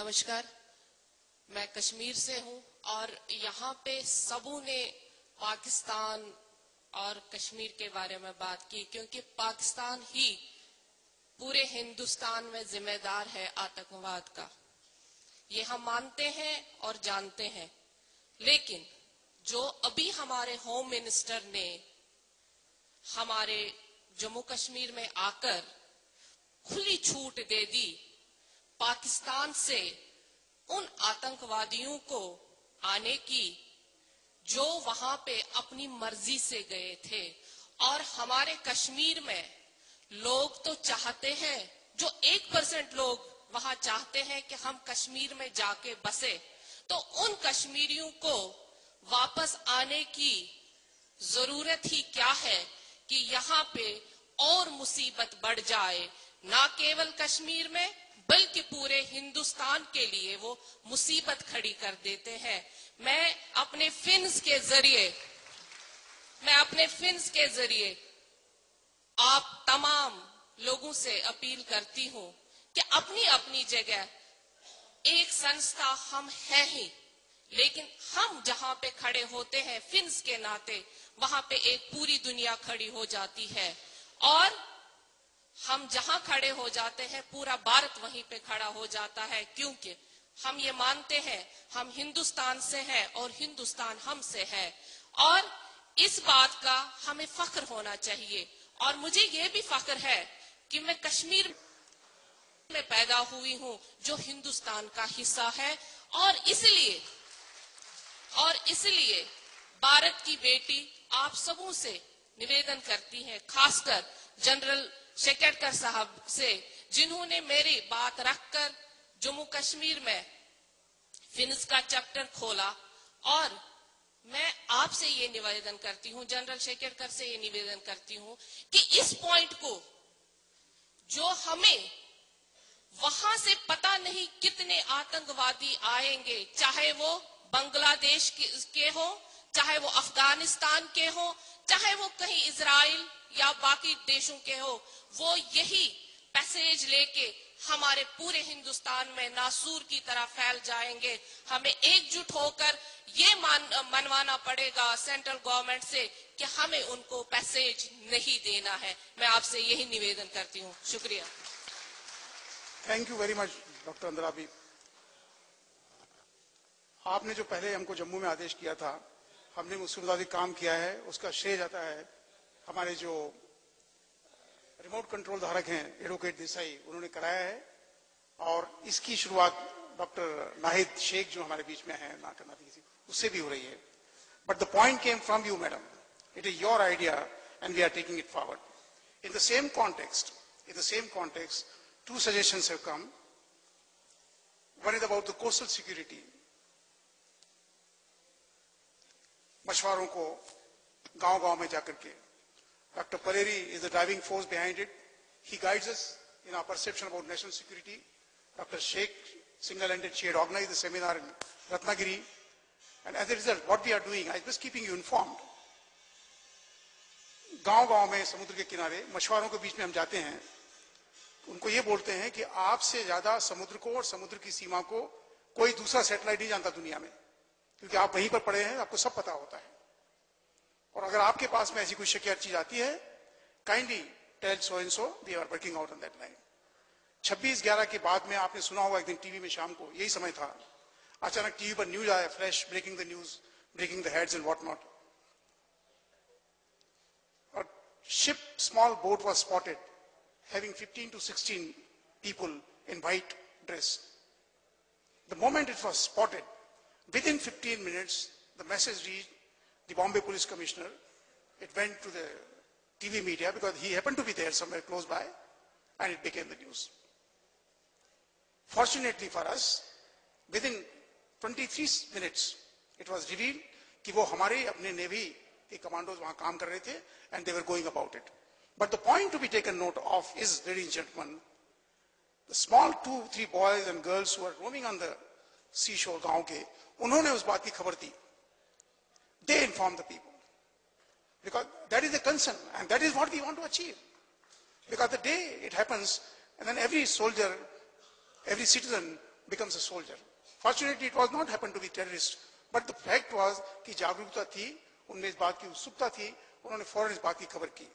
नमस्कार, मैं कश्मीर से हूं और यहाँ पे सबों ने पाकिस्तान और कश्मीर के बारे में बात की क्योंकि पाकिस्तान ही पूरे हिंदुस्तान में जिम्मेदार है आतंकवाद का। ये हम मानते हैं और जानते हैं, लेकिन जो अभी हमारे होम मिनिस्टर ने हमारे जम्मू कश्मीर में आकर खुली छूट दे दी पाकिस्तान से उन आतंकवादियों को आने की जो वहां पे अपनी मर्जी से गए थे। और हमारे कश्मीर में लोग तो चाहते हैं, जो 1% लोग वहां चाहते हैं कि हम कश्मीर में जाके बसे, तो उन कश्मीरियों को वापस आने की जरूरत ही क्या है कि यहाँ पे और मुसीबत बढ़ जाए। ना केवल कश्मीर में बल्कि पूरे हिंदुस्तान के लिए वो मुसीबत खड़ी कर देते हैं। मैं अपने फिन्स के जरिए आप तमाम लोगों से अपील करती हूं कि अपनी अपनी जगह एक संस्था हम है ही, लेकिन हम जहां पे खड़े होते हैं फिन्स के नाते, वहां पे एक पूरी दुनिया खड़ी हो जाती है। और हम जहां खड़े हो जाते हैं पूरा भारत वहीं पे खड़ा हो जाता है, क्योंकि हम ये मानते हैं हम हिंदुस्तान से हैं और हिंदुस्तान हमसे है। और इस बात का हमें फख्र होना चाहिए। और मुझे ये भी फख्र है कि मैं कश्मीर में पैदा हुई हूं जो हिंदुस्तान का हिस्सा है। और इसलिए भारत की बेटी आप सबों से निवेदन करती है, खासकर जनरल शेखर साहब से, जिन्होंने मेरी बात रखकर जम्मू कश्मीर में फिन्स का चैप्टर खोला। और मैं आपसे ये निवेदन करती हूं, जनरल शेखर से ये निवेदन करती हूं कि इस पॉइंट को जो हमें वहां से पता नहीं कितने आतंकवादी आएंगे, चाहे वो बांग्लादेश के हो, चाहे वो अफगानिस्तान के हो, चाहे वो कहीं इजराइल या बाकी देशों के हो, वो यही पैसेज लेके हमारे पूरे हिंदुस्तान में नासूर की तरह फैल जाएंगे। हमें एकजुट होकर ये मनवाना पड़ेगा सेंट्रल गवर्नमेंट से कि हमें उनको पैसेज नहीं देना है। मैं आपसे यही निवेदन करती हूँ। शुक्रिया। Thank you very much doctor Andrabi. आपने जो पहले हमको जम्मू में आदेश किया था, हमने उसके मुताबिक काम किया है, उसका श्रेय जाता है हमारे जो रिमोट कंट्रोल धारक हैं एडवोकेट देसाई, उन्होंने कराया है। और इसकी शुरुआत डॉक्टर नाहिद शेख जो हमारे बीच में है उससे भी हो रही है। But the point came from you madam, it is your idea and we are taking it forward. In the same context two suggestions have come. One is about the coastal security. मछुआरों को गांव-गांव में जाकर के, Dr. Paleri is the driving force behind it. He guides us in our perception about national security. Dr. Sheikh, single-handed, she had organized the seminar in Ratnagiri. And as a result, what we are doing, I was keeping you informed. गांव-गांव में समुद्र के किनारे मछुआरों के बीच में हम जाते हैं, उनको ये बोलते हैं कि आपसे ज्यादा समुद्र को और समुद्र की सीमा को कोई दूसरा सैटेलाइट नहीं जानता दुनिया में, क्योंकि आप वहीं पर पड़े हैं, आपको सब पता होता है। और अगर आपके पास में ऐसी कोई शिकायत चीज आती है, kindly tell so and so, we are working out on that line. 26/11 के बाद में आपने सुना होगा, एक दिन टीवी में शाम को यही समय था, अचानक टीवी पर न्यूज आया, flash breaking the news, breaking the heads and what not. और ship, small boat was spotted having 15 to 16 people in white dress. The moment it was spotted, within 15 minutes, the message reached the Bombay Police Commissioner. It went to the TV media because he happened to be there somewhere close by, and it became the news. Fortunately for us, within 23 minutes, it was revealed कि वो हमारे अपने navy के commandos वहां काम कर रहे थे, and they were going about it. But the point to be taken note of is, ladies and gentlemen, the small 2-3 boys and girls who are roaming on the seashore गांव के, उन्होंने उस बात की खबर दी. They informed the people, because that is the concern and that is what we want to achieve. Because the day it happens, and then every soldier, every citizen becomes a soldier. Fortunately, it was not happened to be terrorist, but the fact was कि जागरूकता थी, उनमें इस बात की उत्सुकता थी, उन्होंने फौरन इस बात की खबर की.